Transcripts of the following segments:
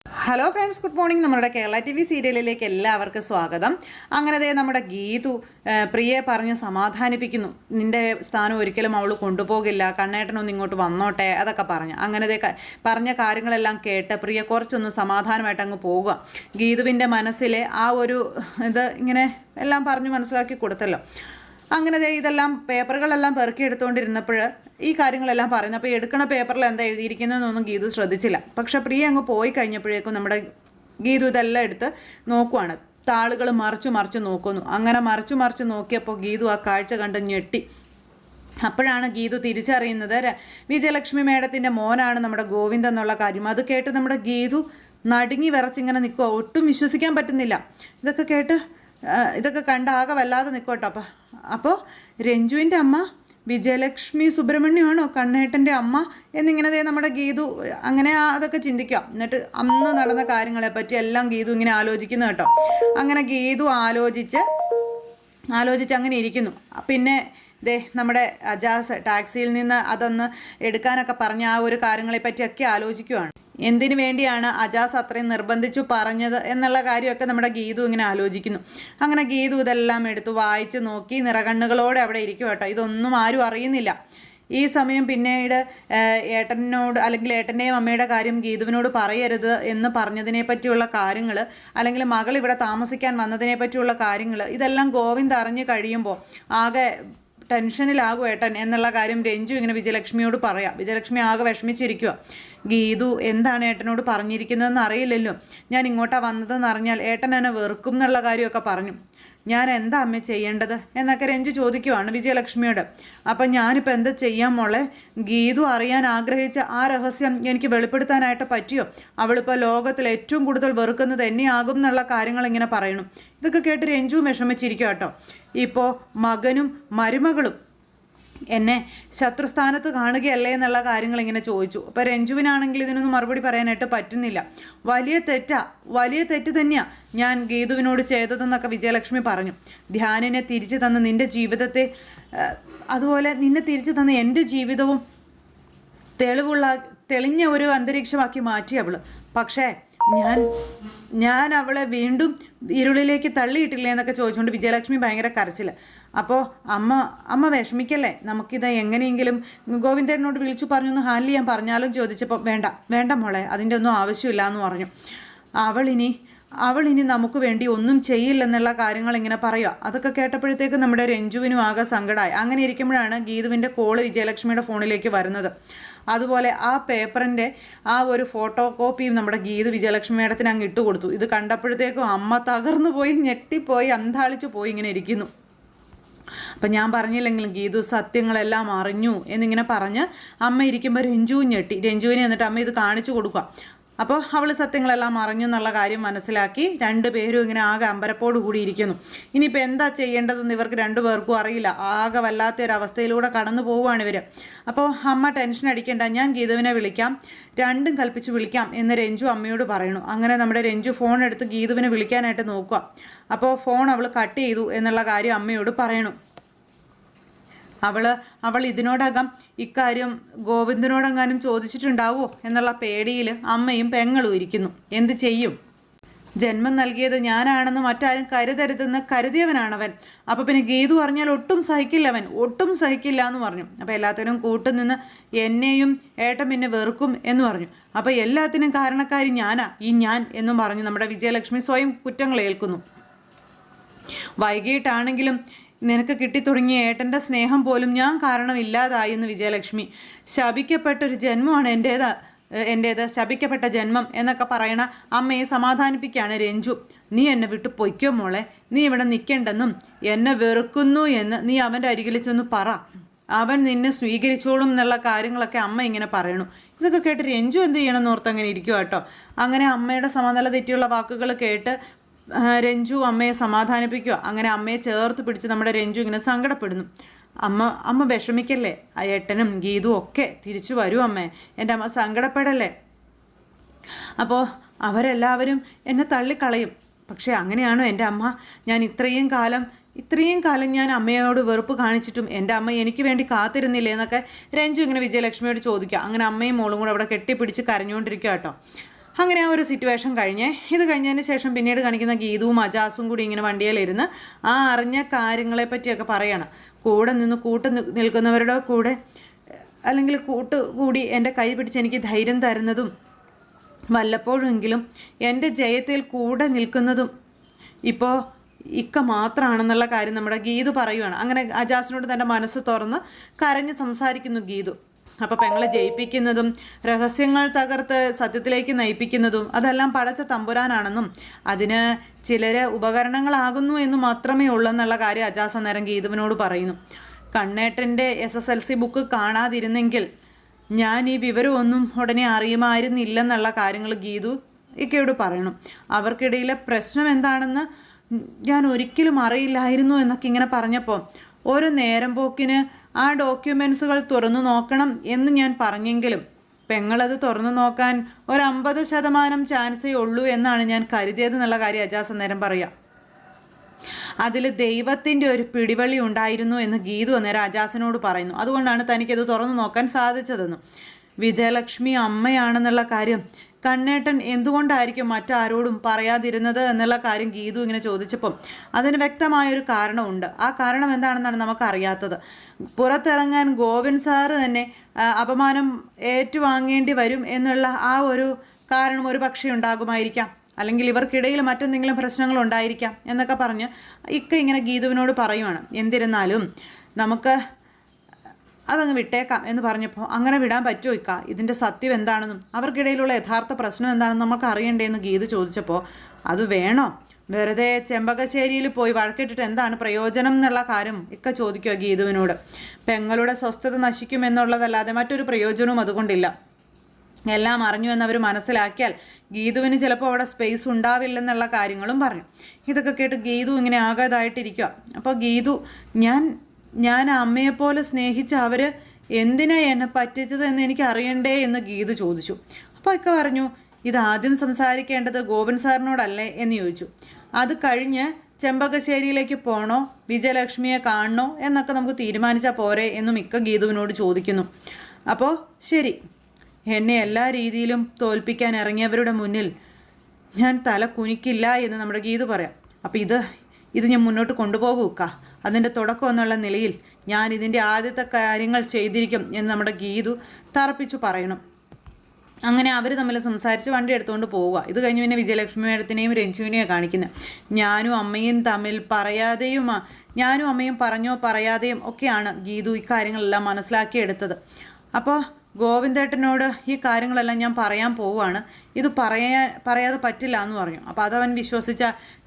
Hello friends, good morning. നമ്മുടെ Kerala T V സീരിയലിലേക്ക് എല്ലാവർക്കും സ്വാഗതം. അങ്ങനെ നമ്മുടെ ഗീതു പ്രിയയെ പറഞ്ഞ് സമാധാനിപ്പിക്കുന്നു. നിന്റെ സ്ഥാനം ഒരിക്കലും അവൾ കൊണ്ടുപോകില്ല, കണ്ണേട്ടനൊന്ന് ഇങ്ങോട്ട് വന്നോട്ടെ, അതൊക്കെ പറഞ്ഞു. അങ്ങനെ പറഞ്ഞ കാര്യങ്ങളെല്ലാം കേട്ട് പ്രിയ കുറച്ചൊന്ന് സമാധാനമായിട്ട് അങ്ങ് പോവുക. ഗീതുവിൻ്റെ മനസ്സിലെ ആ ഒരു ഇത് ഇങ്ങനെ എല്ലാം പറഞ്ഞു മനസ്സിലാക്കി കൊടുത്തല്ലോ. അങ്ങനെ ഇതെല്ലാം പേപ്പറുകളെല്ലാം പെറുക്കി എടുത്തുകൊണ്ടിരുന്നപ്പോൾ ഈ കാര്യങ്ങളെല്ലാം പറയുന്നത്. അപ്പോൾ എടുക്കണ പേപ്പറിൽ എന്താ എഴുതിയിരിക്കുന്നതെന്നൊന്നും ഗീതു ശ്രദ്ധിച്ചില്ല. പക്ഷെ പ്രിയ അങ്ങ് പോയി കഴിഞ്ഞപ്പോഴേക്കും നമ്മുടെ ഗീതു ഇതെല്ലാം എടുത്ത് നോക്കുവാണ്. താളുകൾ മറിച്ച് നോക്കുന്നു. അങ്ങനെ മറിച്ച് നോക്കിയപ്പോൾ ഗീതു ആ കാഴ്ച കണ്ട് ഞെട്ടി. അപ്പോഴാണ് ഗീതു തിരിച്ചറിയുന്നത് വിജയലക്ഷ്മി മേഡത്തിൻ്റെ മോനാണ് നമ്മുടെ ഗോവിന്ദൻ എന്നുള്ള കാര്യം. അത് കേട്ട് നമ്മുടെ ഗീതു നടുങ്ങി വിറച്ചിങ്ങനെ നിൽക്കുക. ഒട്ടും വിശ്വസിക്കാൻ പറ്റുന്നില്ല. ഇതൊക്കെ കണ്ട് ആകെ വല്ലാതെ നിൽക്കട്ടോ. അപ്പോൾ രഞ്ജുവിൻ്റെ അമ്മ വിജയലക്ഷ്മി സുബ്രഹ്മണ്യമാണോ കണ്ണേട്ടൻ്റെ അമ്മ എന്നിങ്ങനെ നമ്മുടെ ഗീതു അങ്ങനെ അതൊക്കെ ചിന്തിക്കാം. എന്നിട്ട് അന്ന് നടന്ന കാര്യങ്ങളെപ്പറ്റി എല്ലാം ഗീതു ഇങ്ങനെ ആലോചിക്കുന്നു കേട്ടോ. അങ്ങനെ ഗീതു ആലോചിച്ച് അങ്ങനെ ഇരിക്കുന്നു. പിന്നെ നമ്മുടെ അജാസ് ടാക്സിയിൽ നിന്ന് അതൊന്ന് എടുക്കാനൊക്കെ പറഞ്ഞ ആ ഒരു കാര്യങ്ങളെപ്പറ്റിയൊക്കെ ആലോചിക്കുവാണ്. എന്തിനു വേണ്ടിയാണ് അജാസ് അത്രയും നിർബന്ധിച്ചു പറഞ്ഞത് എന്നുള്ള കാര്യമൊക്കെ നമ്മുടെ ഗീതു ഇങ്ങനെ ആലോചിക്കുന്നു. അങ്ങനെ ഗീതു ഇതെല്ലാം എടുത്ത് വായിച്ച് നോക്കി നിറകണ്ണുകളോടെ അവിടെ ഇരിക്കും കേട്ടോ. ഇതൊന്നും ആരും അറിയുന്നില്ല. ഈ സമയം പിന്നീട് ഏട്ടനോട് അല്ലെങ്കിൽ ഏട്ടൻ്റെയും അമ്മയുടെ കാര്യം ഗീതുവിനോട് പറയരുത് എന്ന് പറഞ്ഞതിനെ പറ്റിയുള്ള കാര്യങ്ങൾ, അല്ലെങ്കിൽ മകൾ ഇവിടെ താമസിക്കാൻ വന്നതിനെ പറ്റിയുള്ള കാര്യങ്ങൾ, ഇതെല്ലാം ഗോവിന്ദ് അറിഞ്ഞ് കഴിയുമ്പോൾ ആകെ ടെൻഷനിലാകും ഏട്ടൻ എന്നുള്ള കാര്യം രഞ്ജു ഇങ്ങനെ വിജയലക്ഷ്മിയോട് പറയാം. വിജയലക്ഷ്മി ആകെ വിഷമിച്ചിരിക്കുക. ഗീതു എന്താണ് ഏട്ടനോട് പറഞ്ഞിരിക്കുന്നതെന്ന് അറിയില്ലല്ലോ. ഞാൻ ഇങ്ങോട്ടാണ് വന്നതെന്ന് അറിഞ്ഞാൽ ഏട്ടൻ എന്നെ വെറുക്കും എന്നുള്ള കാര്യമൊക്കെ പറഞ്ഞു. ഞാൻ എന്താ അമ്മ ചെയ്യേണ്ടത് എന്നൊക്കെ രഞ്ജു ചോദിക്കുവാണ് വിജയലക്ഷ്മിയോട്. അപ്പം ഞാനിപ്പോൾ എന്താ ചെയ്യാൻ മോളെ? ഗീതു അറിയാൻ ആഗ്രഹിച്ച ആ രഹസ്യം എനിക്ക് വെളിപ്പെടുത്താനായിട്ട് പറ്റിയോ? അവളിപ്പോൾ ലോകത്തിൽ ഏറ്റവും കൂടുതൽ വെറുക്കുന്നത് എന്നെയാകും എന്നുള്ള കാര്യങ്ങൾ ഇങ്ങനെ പറയണം. ഇതൊക്കെ കേട്ട് രഞ്ജു വിഷമിച്ചിരിക്കുക കേട്ടോ. ഇപ്പോൾ മകനും മരുമകളും എന്നെ ശത്രുസ്ഥാനത്ത് കാണുകയല്ലേ എന്നുള്ള കാര്യങ്ങൾ ഇങ്ങനെ ചോദിച്ചു. അപ്പോൾ രഞ്ജുവിനാണെങ്കിൽ ഇതിനൊന്നും മറുപടി പറയാനായിട്ട് പറ്റുന്നില്ല. വലിയ തെറ്റ് തന്നെയാണ് ഞാൻ ഗീതുവിനോട് ചെയ്തതെന്നൊക്കെ വിജയലക്ഷ്മി പറഞ്ഞു. ധ്യാനിനെ തിരിച്ചു തന്ന നിൻ്റെ ജീവിതത്തെ, അതുപോലെ നിന്നെ തിരിച്ചു തന്ന എൻ്റെ ജീവിതവും തെളിഞ്ഞ ഒരു അന്തരീക്ഷമാക്കി മാറ്റി അവൾ. പക്ഷേ ഞാൻ അവളെ വീണ്ടും ഇരുളിലേക്ക് തള്ളിയിട്ടില്ലേ എന്നൊക്കെ ചോദിച്ചുകൊണ്ട് വിജയലക്ഷ്മി ഭയങ്കര കരച്ചില്ല. അപ്പോൾ അമ്മ വിഷമിക്കല്ലേ, നമുക്കിത് എങ്ങനെയെങ്കിലും ഗോവിന്ദനോട് വിളിച്ചു പറഞ്ഞൊന്ന് ഹാൻഡിൽ ചെയ്യാൻ പറഞ്ഞാലും ചോദിച്ചപ്പോൾ വേണ്ട മോളെ, അതിൻ്റെ ഒന്നും ആവശ്യമില്ല എന്ന് പറഞ്ഞു. അവളിനി നമുക്ക് വേണ്ടി ഒന്നും ചെയ്യില്ലെന്നുള്ള കാര്യങ്ങൾ ഇങ്ങനെ പറയുക. അതൊക്കെ കേട്ടപ്പോഴത്തേക്ക് നമ്മുടെ രഞ്ജുവിനും ആകെ സങ്കടമായി. അങ്ങനെ ഇരിക്കുമ്പോഴാണ് ഗീതുവിൻ്റെ കോള് വിജയലക്ഷ്മിയുടെ ഫോണിലേക്ക് വരുന്നത്. അതുപോലെ ആ പേപ്പറിൻ്റെ ആ ഒരു ഫോട്ടോ കോപ്പിയും നമ്മുടെ ഗീതു വിജയലക്ഷ്മി മേഡത്തിന് അങ്ങ് ഇട്ടുകൊടുത്തു. ഇത് കണ്ടപ്പോഴത്തേക്കും അമ്മ തകർന്നു പോയി, ഞെട്ടിപ്പോയി, അന്താളിച്ചു പോയി ഇങ്ങനെ ഇരിക്കുന്നു. അപ്പം ഞാൻ പറഞ്ഞില്ലെങ്കിലും ഗീതു സത്യങ്ങളെല്ലാം അറിഞ്ഞു എന്നിങ്ങനെ പറഞ്ഞ് അമ്മ ഇരിക്കുമ്പോൾ രഞ്ജുവും ഞെട്ടി. രഞ്ജുവിനെ എന്നിട്ട് അമ്മ ഇത് കാണിച്ചു കൊടുക്കുക. അപ്പോൾ അവൾ സത്യങ്ങളെല്ലാം അറിഞ്ഞു എന്നുള്ള കാര്യം മനസ്സിലാക്കി രണ്ടുപേരും ഇങ്ങനെ ആകെ അമ്പരപ്പോട് കൂടി ഇരിക്കുന്നു. ഇനിയിപ്പോൾ എന്താ ചെയ്യേണ്ടതെന്ന് ഇവർക്ക് രണ്ടുപേർക്കും അറിയില്ല. ആകെ വല്ലാത്തൊരവസ്ഥയിലൂടെ കടന്നു പോവുകയാണ് ഇവർ. അപ്പോൾ അമ്മ ടെൻഷൻ അടിക്കേണ്ട, ഞാൻ ഗീതുവിനെ വിളിക്കാം, രണ്ടും കൽപ്പിച്ച് വിളിക്കാം എന്ന് രഞ്ജു അമ്മയോട് പറയണു. അങ്ങനെ നമ്മുടെ രഞ്ജു ഫോൺ എടുത്ത് ഗീതുവിനെ വിളിക്കാനായിട്ട് നോക്കുക. അപ്പോൾ ഫോൺ അവൾ കട്ട് ചെയ്തു എന്നുള്ള കാര്യം അമ്മയോട് പറയണു. അവൾ ഇതിനോടകം ഇക്കാര്യം ഗോവിന്ദനോടെങ്ങാനും ചോദിച്ചിട്ടുണ്ടാവോ എന്നുള്ള പേടിയിൽ അമ്മയും പെങ്ങളും ഇരിക്കുന്നു. എന്ത് ചെയ്യും? ജന്മം നൽകിയത് ഞാനാണെന്ന് മറ്റാരും കരുതരുതെന്ന് കരുതിയവനാണവൻ. അപ്പോൾ പിന്നെ ഗീതു പറഞ്ഞാൽ ഒട്ടും സഹിക്കില്ല എന്ന് പറഞ്ഞു. അപ്പോൾ എല്ലാത്തിനും കൂട്ടുനിന്ന് എന്നെയും ഏട്ടൻ പിന്നെ വെറുക്കും എന്ന് പറഞ്ഞു. അപ്പോൾ എല്ലാത്തിനും കാരണക്കാരി ഞാൻ എന്നും പറഞ്ഞു നമ്മുടെ വിജയലക്ഷ്മി സ്വയം കുറ്റങ്ങൾ ഏൽക്കുന്നു. വൈകിട്ടാണെങ്കിലും നിനക്ക് കിട്ടിത്തുടങ്ങിയ ഏട്ടൻ്റെ സ്നേഹം പോലും ഞാൻ കാരണം ഇല്ലാതായി എന്ന് വിജയലക്ഷ്മി. ശപിക്കപ്പെട്ടൊരു ജന്മമാണ് എൻ്റേത്, ശപിക്കപ്പെട്ട ജന്മം എന്നൊക്കെ പറയണ അമ്മയെ സമാധാനിപ്പിക്കുകയാണ് രഞ്ജു. നീ എന്നെ വിട്ടു പൊയ്ക്കോ മോളെ, നീ ഇവിടെ നിൽക്കേണ്ടെന്നും എന്നെ വെറുക്കുന്നു എന്ന് നീ അവൻ്റെ അരികിൽ ചെന്ന് പറ, അവൻ നിന്നെ സ്വീകരിച്ചോളും എന്നുള്ള കാര്യങ്ങളൊക്കെ അമ്മ ഇങ്ങനെ പറയണു. ഇതൊക്കെ കേട്ട് രഞ്ജു എന്ത് ചെയ്യണമെന്ന് ഓർത്ത് അങ്ങനെ ഇരിക്കുക കേട്ടോ. അങ്ങനെ അമ്മയുടെ സമനില തെറ്റിയുള്ള വാക്കുകൾ കേട്ട് രഞ്ജു അമ്മയെ സമാധാനിപ്പിക്കുക. അങ്ങനെ അമ്മയെ ചേർത്ത് പിടിച്ച് നമ്മുടെ രഞ്ജു ഇങ്ങനെ സങ്കടപ്പെടുന്നു. അമ്മ വിഷമിക്കല്ലേ, ഏട്ടനും ഗീതുവും ഒക്കെ തിരിച്ചു വരൂ അമ്മേ, എൻ്റെ അമ്മ സങ്കടപ്പെടല്ലേ. അപ്പോൾ അവരെല്ലാവരും എന്നെ തള്ളിക്കളയും, പക്ഷേ അങ്ങനെയാണോ എൻ്റെ അമ്മ? ഞാൻ ഇത്രയും കാലം ഞാൻ അമ്മയോട് വെറുപ്പ് കാണിച്ചിട്ടും എൻ്റെ അമ്മ എനിക്ക് വേണ്ടി കാത്തിരുന്നില്ലേ എന്നൊക്കെ രഞ്ജു ഇങ്ങനെ വിജയലക്ഷ്മിയോട് ചോദിക്കുക. അങ്ങനെ അമ്മയും മോളും കൂടെ അവിടെ കെട്ടിപ്പിടിച്ച് കരഞ്ഞുകൊണ്ടിരിക്കുക കേട്ടോ. അങ്ങനെ ആ ഒരു സിറ്റുവേഷൻ ഇത് കഴിഞ്ഞതിന് ശേഷം പിന്നീട് കാണിക്കുന്ന ഗീതുവും അജാസും കൂടി ഇങ്ങനെ വണ്ടിയിലിരുന്ന് ആ അറിഞ്ഞ കാര്യങ്ങളെ പറ്റിയൊക്കെ പറയണം. കൂടെ നിന്ന് നിൽക്കുന്നവരുടെ കൂടെ അല്ലെങ്കിൽ കൂടി എൻ്റെ കൈ പിടിച്ച് എനിക്ക് ധൈര്യം തരുന്നതും വല്ലപ്പോഴെങ്കിലും എൻ്റെ ജയത്തിൽ കൂടെ നിൽക്കുന്നതും ഇപ്പോൾ ഇക്ക മാത്രമാണെന്നുള്ള കാര്യം നമ്മുടെ ഗീതു പറയുവാണ്. അങ്ങനെ അജാസിനോട് തൻ്റെ മനസ്സ് തുറന്ന് കരഞ്ഞ് സംസാരിക്കുന്നു ഗീതു. അപ്പോൾ പെങ്ങളെ ജയിപ്പിക്കുന്നതും രഹസ്യങ്ങൾ തകർത്ത് സത്യത്തിലേക്ക് നയിപ്പിക്കുന്നതും അതെല്ലാം പടച്ച തമ്പുരാനാണെന്നും അതിന് ചിലര് ഉപകരണങ്ങളാകുന്നു എന്ന് മാത്രമേ ഉള്ളൂ എന്നുള്ള കാര്യം അജാസ് അന്നേരം ഗീതുവിനോട് പറയുന്നു. കണ്ണേട്ടൻ്റെ SSLC ബുക്ക് കാണാതിരുന്നെങ്കിൽ ഞാൻ ഈ വിവരമൊന്നും ഉടനെ അറിയുമായിരുന്നില്ലെന്നുള്ള കാര്യങ്ങൾ ഗീതു ഇക്കയോട് പറയണം. അവർക്കിടയിലെ പ്രശ്നം എന്താണെന്ന് ഞാൻ ഒരിക്കലും അറിയില്ലായിരുന്നു എന്നൊക്കെ ഇങ്ങനെ പറഞ്ഞപ്പോൾ ഓരോ നേരം പോക്കിന് ആ ഡോക്യുമെൻസുകൾ തുറന്നു നോക്കണം എന്ന് ഞാൻ പറഞ്ഞെങ്കിലും പെങ്ങളത് തുറന്നു നോക്കാൻ 50% ചാൻസേ ഉള്ളൂ എന്നാണ് ഞാൻ കരുതിയത് എന്നുള്ള കാര്യം അജാസ് അന്നേരം പറയാം. അതിൽ ദൈവത്തിൻ്റെ ഒരു പിടിവള്ളി ഉണ്ടായിരുന്നു എന്ന് ഗീതു അന്നേരം അജാസിനോട് പറയുന്നു. അതുകൊണ്ടാണ് തനിക്കത് തുറന്നു നോക്കാൻ സാധിച്ചതെന്നും വിജയലക്ഷ്മി അമ്മയാണെന്നുള്ള കാര്യം കണ്ണേട്ടൻ എന്തുകൊണ്ടായിരിക്കും മറ്റാരോടും പറയാതിരുന്നത് എന്നുള്ള കാര്യം ഗീതു ഇങ്ങനെ ചോദിച്ചപ്പം അതിന് വ്യക്തമായൊരു കാരണമുണ്ട്. ആ കാരണം എന്താണെന്നാണ് നമുക്കറിയാത്തത്. പുറത്തിറങ്ങാൻ ഗോവിന്ദ് സാറ് തന്നെ അപമാനം ഏറ്റുവാങ്ങേണ്ടി വരും എന്നുള്ള ആ ഒരു കാരണം ഒരു പക്ഷേ ഉണ്ടാകുമായിരിക്കാം. അല്ലെങ്കിൽ ഇവർക്കിടയിൽ മറ്റെന്തെങ്കിലും പ്രശ്നങ്ങളുണ്ടായിരിക്കാം എന്നൊക്കെ പറഞ്ഞ് ഇക്ക ഇങ്ങനെ ഗീതുവിനോട് പറയുവാണ്. എന്നിരുന്നാലും നമുക്ക് അതങ്ങ് വിട്ടേക്കാം എന്ന് പറഞ്ഞപ്പോൾ അങ്ങനെ വിടാൻ പറ്റുമോ ഇക്ക? ഇതിൻ്റെ സത്യം എന്താണെന്നും അവർക്കിടയിലുള്ള യഥാർത്ഥ പ്രശ്നം എന്താണെന്നും നമുക്ക് അറിയണ്ടേന്ന് ഗീതു ചോദിച്ചപ്പോൾ അത് വേണോ? വെറുതെ ചെമ്പകശ്ശേരിയിൽ പോയി വഴക്കിട്ടിട്ട് എന്താണ് പ്രയോജനം എന്നുള്ള കാര്യം ഇക്ക ചോദിക്കുക ഗീതുവിനോട്. പെങ്ങളുടെ സ്വസ്ഥത നശിക്കുമെന്നുള്ളതല്ലാതെ മറ്റൊരു പ്രയോജനവും അതുകൊണ്ടില്ല. എല്ലാം അറിഞ്ഞു എന്നവർ മനസ്സിലാക്കിയാൽ ഗീതുവിന് ചിലപ്പോൾ അവിടെ സ്പേസ് ഉണ്ടാവില്ലെന്നുള്ള കാര്യങ്ങളും പറഞ്ഞു. ഇതൊക്കെ കേട്ട് ഗീതു ഇങ്ങനെ ആകാതായിട്ടിരിക്കുക. അപ്പോൾ ഗീതു ഞാൻ അമ്മയെപ്പോലെ സ്നേഹിച്ച അവർ എന്തിനാ എന്നെ പറ്റിച്ചത് എന്ന് എനിക്ക് അറിയണ്ടേ എന്ന് ഗീതു ചോദിച്ചു. അപ്പോൾ ഇക്ക പറഞ്ഞു ഇതാദ്യം സംസാരിക്കേണ്ടത് ഗോവിന്ദ് സാറിനോടല്ലേ എന്ന് ചോദിച്ചു. അത് കഴിഞ്ഞ് ചെമ്പകശ്ശേരിയിലേക്ക് പോകണോ വിജയലക്ഷ്മിയെ കാണണോ എന്നൊക്കെ നമുക്ക് തീരുമാനിച്ചാൽ പോരെ എന്നും ഇക്ക ഗീതുവിനോട് ചോദിക്കുന്നു. അപ്പോൾ ശരി, എന്നെ എല്ലാ രീതിയിലും തോൽപ്പിക്കാൻ ഇറങ്ങിയവരുടെ മുന്നിൽ ഞാൻ തല കുനിക്കില്ല എന്ന് നമ്മുടെ ഗീതു പറയാം. അപ്പോൾ ഇത് ഞാൻ മുന്നോട്ട് കൊണ്ടുപോകൂക്ക. അതിൻ്റെ തുടക്കം എന്നുള്ള നിലയിൽ ഞാൻ ഇതിൻ്റെ ആദ്യത്തെ കാര്യങ്ങൾ ചെയ്തിരിക്കും എന്ന് നമ്മുടെ ഗീതു തറപ്പിച്ചു പറയണം. അങ്ങനെ അവർ തമ്മിൽ സംസാരിച്ച് വണ്ടി എടുത്തുകൊണ്ട് പോവുക. ഇത് കഴിഞ്ഞ് പിന്നെ വിജയലക്ഷ്മി മേഡത്തിനെയും രഞ്ജുവിനെയും കാണിക്കുന്നത്. ഞാനും അമ്മയും പറഞ്ഞോ പറയാതെയും ഒക്കെയാണ് ഗീതു ഇക്കാര്യങ്ങളെല്ലാം മനസ്സിലാക്കിയെടുത്തത്. അപ്പോൾ ഗോവിന്ദേട്ടനോട് ഈ കാര്യങ്ങളെല്ലാം ഞാൻ പറയാൻ പോവുകയാണ്, ഇത് പറയാതെ പറ്റില്ല എന്ന് പറഞ്ഞു. അപ്പോൾ അതവൻ വിശ്വസിച്ച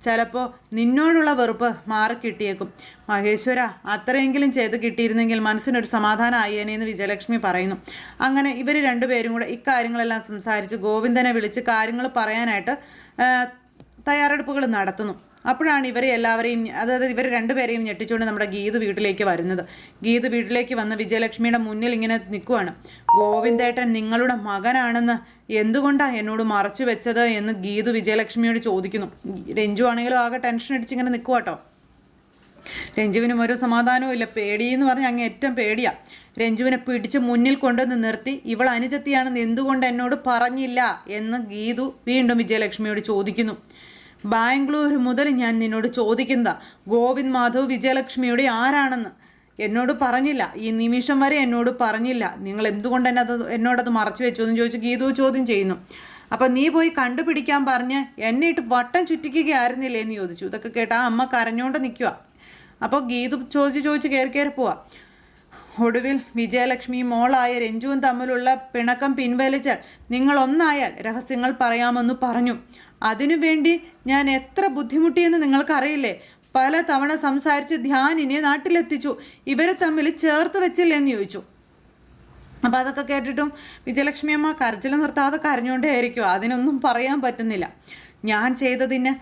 ചിലപ്പോൾ നിന്നോടുള്ള വെറുപ്പ് മാറിക്കിട്ടിയേക്കും. മഹേശ്വര, അത്രയെങ്കിലും ചെയ്ത് കിട്ടിയിരുന്നെങ്കിൽ മനസ്സിനൊരു സമാധാനം ആയേനെന്ന് വിജയലക്ഷ്മി പറയുന്നു. അങ്ങനെ ഇവർ രണ്ടുപേരും കൂടെ ഇക്കാര്യങ്ങളെല്ലാം സംസാരിച്ച് ഗോവിന്ദനെ വിളിച്ച് കാര്യങ്ങൾ പറയാനായിട്ട് തയ്യാറെടുപ്പുകൾ നടത്തുന്നു. അപ്പോഴാണ് ഇവർ രണ്ടുപേരെയും ഞെട്ടിച്ചുകൊണ്ട് നമ്മുടെ ഗീതു വീട്ടിലേക്ക് വരുന്നത്. ഗീതു വീട്ടിലേക്ക് വന്ന് വിജയലക്ഷ്മിയുടെ മുന്നിൽ ഇങ്ങനെ നിൽക്കുവാണ്. ഗോവിന്ദേട്ടൻ നിങ്ങളുടെ മകനാണെന്ന് എന്തുകൊണ്ടാണ് എന്നോട് മറച്ചു വെച്ചത് എന്ന് ഗീതു വിജയലക്ഷ്മിയോട് ചോദിക്കുന്നു. രഞ്ജു ആണെങ്കിലും ആകെ ടെൻഷൻ അടിച്ചിങ്ങനെ നിൽക്കുക കേട്ടോ. രഞ്ജുവിനും ഒരു സമാധാനവും ഇല്ല. പേടിയെന്ന് പറഞ്ഞാൽ അങ്ങ് ഏറ്റവും പേടിയാണ്. രഞ്ജുവിനെ പിടിച്ച് മുന്നിൽ കൊണ്ടുവന്ന് നിർത്തി ഇവൾ അനുജത്തിയാണെന്ന് എന്തുകൊണ്ട് എന്നോട് പറഞ്ഞില്ല എന്ന് ഗീതു വീണ്ടും വിജയലക്ഷ്മിയോട് ചോദിക്കുന്നു. ബാംഗ്ലൂർ മുതൽ ഞാൻ നിന്നോട് ചോദിക്കുന്നതാ, ഗോവിന്ദ് മാധവ് വിജയലക്ഷ്മിയുടെ ആരാണെന്ന് എന്നോട് പറഞ്ഞില്ല. ഈ നിമിഷം വരെ എന്നോട് പറഞ്ഞില്ല. നിങ്ങൾ എന്തുകൊണ്ട് എന്നോടത് മറച്ചു വെച്ചു എന്ന് ചോദിച്ച് ഗീതു ചോദ്യം ചെയ്യുന്നു. അപ്പം നീ പോയി കണ്ടുപിടിക്കാൻ പറഞ്ഞ് എന്നെ ഇട്ട് വട്ടം ചുറ്റിക്കുകയായിരുന്നില്ലേ എന്ന് ചോദിച്ചു. ഇതൊക്കെ കേട്ടാ അമ്മ കരഞ്ഞോണ്ട് നിൽക്കുക. അപ്പോൾ ഗീതു ചോദിച്ച് കയറി പോവാ. ഒടുവിൽ വിജയലക്ഷ്മി മോളായ രഞ്ജുവും തമ്മിലുള്ള പിണക്കം പിൻവലിച്ചാൽ നിങ്ങളൊന്നായാൽ രഹസ്യങ്ങൾ പറയാമെന്ന് പറഞ്ഞു. അതിനുവേണ്ടി ഞാൻ എത്ര ബുദ്ധിമുട്ടിയെന്ന് നിങ്ങൾക്കറിയില്ലേ? പല തവണ സംസാരിച്ച് ധ്യാനിനെ നാട്ടിലെത്തിച്ചു. ഇവരെ തമ്മിൽ ചേർത്ത് വെച്ചില്ലെന്ന് ചോദിച്ചു. അപ്പോൾ അതൊക്കെ കേട്ടിട്ടും വിജയലക്ഷ്മി അമ്മ കരച്ചിൽ നിർത്താതെ കരഞ്ഞുകൊണ്ടേ ആയിരിക്കും. അതിനൊന്നും പറയാൻ പറ്റുന്നില്ല. ഞാൻ ചെയ്തതിന്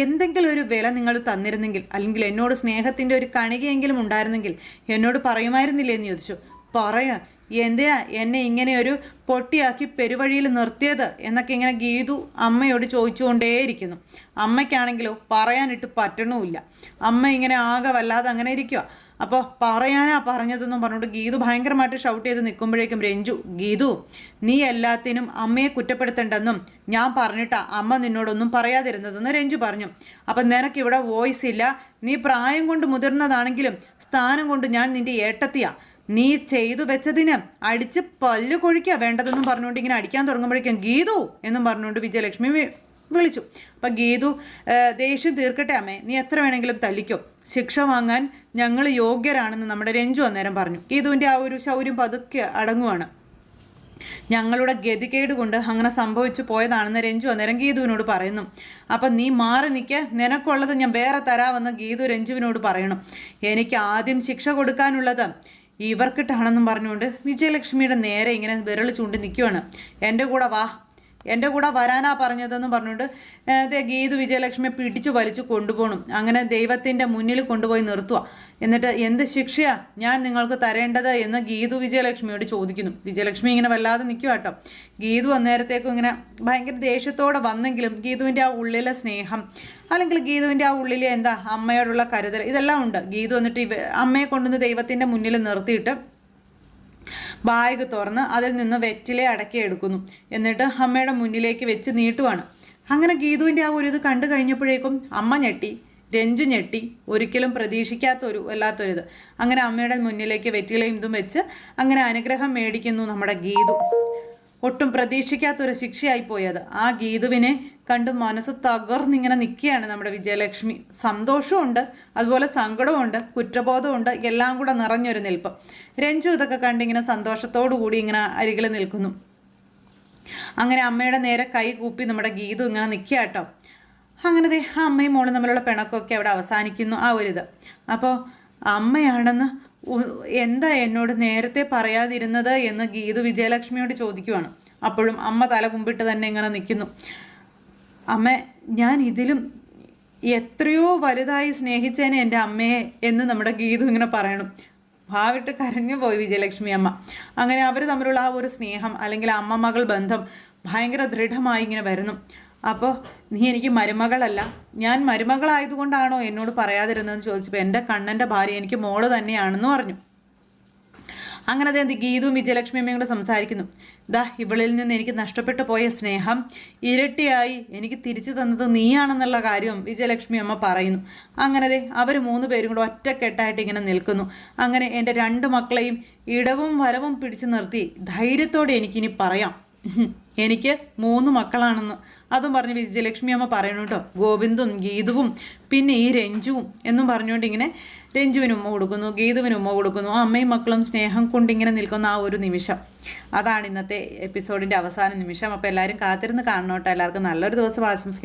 എന്തെങ്കിലും ഒരു വില നിങ്ങൾ തന്നിരുന്നെങ്കിൽ, അല്ലെങ്കിൽ എന്നോട് സ്നേഹത്തിൻ്റെ ഒരു കണികയെങ്കിലും ഉണ്ടായിരുന്നെങ്കിൽ എന്നോട് പറയുമായിരുന്നില്ലേ എന്ന് ചോദിച്ചു. എന്തിനാ എന്നെ ഇങ്ങനെ ഒരു പൊട്ടിയാക്കി പെരുവഴിയിൽ നിർത്തിയത് എന്നൊക്കെ ഇങ്ങനെ ഗീതു അമ്മയോട് ചോദിച്ചുകൊണ്ടേയിരിക്കുന്നു. അമ്മയ്ക്കാണെങ്കിലോ പറയാനിട്ട് പറ്റണമില്ല. അമ്മ ഇങ്ങനെ ആകെ വല്ലാതെ അങ്ങനെ ഇരിക്കുക. അപ്പോൾ പറയാനാ പറഞ്ഞതെന്നും പറഞ്ഞുകൊണ്ട് ഗീതു ഭയങ്കരമായിട്ട് ഷൗട്ട് ചെയ്ത് നിൽക്കുമ്പോഴേക്കും രഞ്ജു, ഗീതു നീ എല്ലാത്തിനും അമ്മയെ കുറ്റപ്പെടുത്തണ്ടെന്നും ഞാൻ പറഞ്ഞിട്ടാ അമ്മ നിന്നോടൊന്നും പറയാതിരുന്നതെന്ന് രഞ്ജു പറഞ്ഞു. അപ്പം നിനക്കിവിടെ വോയിസ് ഇല്ല, നീ പ്രായം കൊണ്ട് മുതിർന്നതാണെങ്കിലും സ്ഥാനം കൊണ്ട് ഞാൻ നിൻ്റെ ഏട്ടത്തിയാ, നീ ചെയ്തു വെച്ചതിന് അടിച്ച് പല്ല് കൊഴിക്കുക വേണ്ടതെന്നും പറഞ്ഞുകൊണ്ട് ഇങ്ങനെ അടിക്കാൻ തുടങ്ങുമ്പോഴേക്കും ഗീതു എന്നും പറഞ്ഞുകൊണ്ട് വിജയലക്ഷ്മി വിളിച്ചു. അപ്പം ഗീതു, ദേഷ്യം തീർക്കട്ടെ അമ്മേ, നീ എത്ര വേണമെങ്കിലും തല്ലിക്കോ, ശിക്ഷ വാങ്ങാൻ ഞങ്ങൾ യോഗ്യരാണെന്ന് നമ്മുടെ രഞ്ജു അന്നേരം പറഞ്ഞു. ഗീതുവിൻ്റെ ആ ഒരു ശൗര്യം പതുക്കെ അടങ്ങുവാണ്. ഞങ്ങളുടെ ഗതികേട് കൊണ്ട് അങ്ങനെ സംഭവിച്ചു പോയതാണെന്ന് രഞ്ജു അന്നേരം ഗീതുവിനോട് പറയുന്നു. അപ്പം നീ മാറി നിൽക്കുക, നിനക്കുള്ളത് ഞാൻ വേറെ തരാമെന്ന് ഗീതു രഞ്ജുവിനോട് പറയണം. എനിക്ക് ആദ്യം ശിക്ഷ കൊടുക്കാനുള്ളത് ഇവർക്കിട്ടാണെന്നും പറഞ്ഞുകൊണ്ട് വിജയലക്ഷ്മിയുടെ നേരെ ഇങ്ങനെ വിരൽ ചൂണ്ടി നിൽക്കുവാണ്. എൻ്റെ കൂടെ വരാനാ പറഞ്ഞതെന്ന് പറഞ്ഞുകൊണ്ട് ഗീതു വിജയലക്ഷ്മിയെ പിടിച്ചു വലിച്ചു കൊണ്ടുപോകണം. അങ്ങനെ ദൈവത്തിൻ്റെ മുന്നിൽ കൊണ്ടുപോയി നിർത്തുക. എന്നിട്ട് എന്ത് ശിക്ഷയാ ഞാൻ നിങ്ങൾക്ക് തരേണ്ടത് എന്ന് ഗീതു വിജയലക്ഷ്മിയോട് ചോദിക്കുന്നു. വിജയലക്ഷ്മി ഇങ്ങനെ വല്ലാതെ നിൽക്കുക കേട്ടോ. ഗീതു അന്നേരത്തേക്കും ഇങ്ങനെ ഭയങ്കര ദേഷ്യത്തോടെ വന്നെങ്കിലും ഗീതുവിൻ്റെ ആ ഉള്ളിലെ സ്നേഹം, അല്ലെങ്കിൽ ഗീതുവിൻ്റെ ആ ഉള്ളിലെ എന്താ അമ്മയോടുള്ള കരുതൽ, ഇതെല്ലാം ഉണ്ട്. ഗീതു എന്നിട്ട് അമ്മയെ കൊണ്ടുവന്ന് ദൈവത്തിൻ്റെ മുന്നിൽ നിർത്തിയിട്ട് ബാഗ് തുറന്ന് അതിൽ നിന്ന് വെറ്റിലെ അടക്കിയെടുക്കുന്നു. എന്നിട്ട് അമ്മയുടെ മുന്നിലേക്ക് വെച്ച് നീട്ടുവാണ്. അങ്ങനെ ഗീതുവിൻ്റെ ആ ഒരു ഇത് കണ്ടു കഴിഞ്ഞപ്പോഴേക്കും അമ്മ ഞെട്ടി, രഞ്ജു ഞെട്ടി, ഒരിക്കലും പ്രതീക്ഷിക്കാത്തൊരു വല്ലാത്തൊരിത്. അങ്ങനെ അമ്മയുടെ മുന്നിലേക്ക് വെറ്റിലയും ഇതും വെച്ച് അങ്ങനെ അനുഗ്രഹം മേടിക്കുന്നു നമ്മുടെ ഗീതു. ഒട്ടും പ്രതീക്ഷിക്കാത്തൊരു ശിക്ഷയായി പോയത്. ആ ഗീതുവിനെ കണ്ട് മനസ്സ് തകർന്നിങ്ങനെ നിൽക്കുകയാണ് നമ്മുടെ വിജയലക്ഷ്മി. സന്തോഷമുണ്ട്, അതുപോലെ സങ്കടമുണ്ട്, കുറ്റബോധമുണ്ട്, എല്ലാം കൂടെ നിറഞ്ഞൊരു നിൽപ്പ്. രഞ്ജു ഇതൊക്കെ കണ്ടിങ്ങനെ സന്തോഷത്തോടു കൂടി ഇങ്ങനെ അരികിൽ നിൽക്കുന്നു. അങ്ങനെ അമ്മയുടെ നേരെ കൈ കൂപ്പി നമ്മുടെ ഗീതു ഇങ്ങനെ നിൽക്കുക കേട്ടോ. അങ്ങനെ ആ അമ്മയും മോളും തമ്മിലുള്ള പിണക്കമൊക്കെ അവിടെ അവസാനിക്കുന്നു ആ ഒരിത്. അപ്പോൾ അമ്മയാണെന്ന് എന്താ എന്നോട് നേരത്തെ പറയാതിരുന്നത് എന്ന് ഗീതു വിജയലക്ഷ്മിയോട് ചോദിക്കുവാണ്. അപ്പോഴും അമ്മ തല കുമ്പിട്ട് തന്നെ ഇങ്ങനെ നിൽക്കുന്നു. അമ്മ, ഞാൻ ഇതിലും എത്രയോ വലുതായി സ്നേഹിച്ചേനെ എൻ്റെ അമ്മയെ എന്ന് നമ്മുടെ ഗീതു ഇങ്ങനെ പറയണം. ഭാവിട്ട് കരഞ്ഞു പോയി വിജയലക്ഷ്മി അമ്മ. അങ്ങനെ അവർ തമ്മിലുള്ള ആ ഒരു സ്നേഹം, അല്ലെങ്കിൽ അമ്മ മകൾ ബന്ധം ഭയങ്കര ദൃഢമായി ഇങ്ങനെ വരുന്നു. അപ്പോൾ നീ എനിക്ക് മരുമകളല്ല, ഞാൻ മരുമകളായതുകൊണ്ടാണോ എന്നോട് പറയാതിരുന്നതെന്ന് ചോദിച്ചപ്പോൾ എൻ്റെ കണ്ണൻ്റെ ഭാര്യ എനിക്ക് മോള് തന്നെയാണെന്ന് പറഞ്ഞു. അങ്ങനെ അതെ ഗീതുവും വിജയലക്ഷ്മി അമ്മയും കൂടെ സംസാരിക്കുന്നു. ഇവളിൽ നിന്ന് എനിക്ക് നഷ്ടപ്പെട്ടു പോയ സ്നേഹം ഇരട്ടിയായി എനിക്ക് തിരിച്ചു തന്നത് നീയാണെന്നുള്ള കാര്യവും വിജയലക്ഷ്മി അമ്മ പറയുന്നു. അങ്ങനെ അവർ 3 പേരും കൂടെ ഒറ്റക്കെട്ടായിട്ട് ഇങ്ങനെ നിൽക്കുന്നു. അങ്ങനെ എൻ്റെ 2 മക്കളെയും ഇടവും വലവും പിടിച്ചു നിർത്തി ധൈര്യത്തോടെ എനിക്കിനി പറയാം, എനിക്ക് 3 മക്കളാണെന്ന്. അതും പറഞ്ഞ് വിജയലക്ഷ്മി അമ്മ പറയണു കേട്ടോ. ഗോവിന്ദും ഗീതുവും പിന്നെ ഈ രഞ്ജുവും എന്നും പറഞ്ഞുകൊണ്ട് ഇങ്ങനെ രഞ്ജുവിന് ഉമ്മ കൊടുക്കുന്നു, ഗീതുവിന് ഉമ്മ കൊടുക്കുന്നു. അമ്മയും മക്കളും സ്നേഹം കൊണ്ടിങ്ങനെ നിൽക്കുന്ന ആ ഒരു നിമിഷം, അതാണ് ഇന്നത്തെ എപ്പിസോഡിൻ്റെ അവസാന നിമിഷം. അപ്പോൾ എല്ലാവരും കാത്തിരുന്ന് കാണണം കേട്ടോ. എല്ലാവർക്കും നല്ലൊരു ദിവസം ആശംസിക്കുന്നു.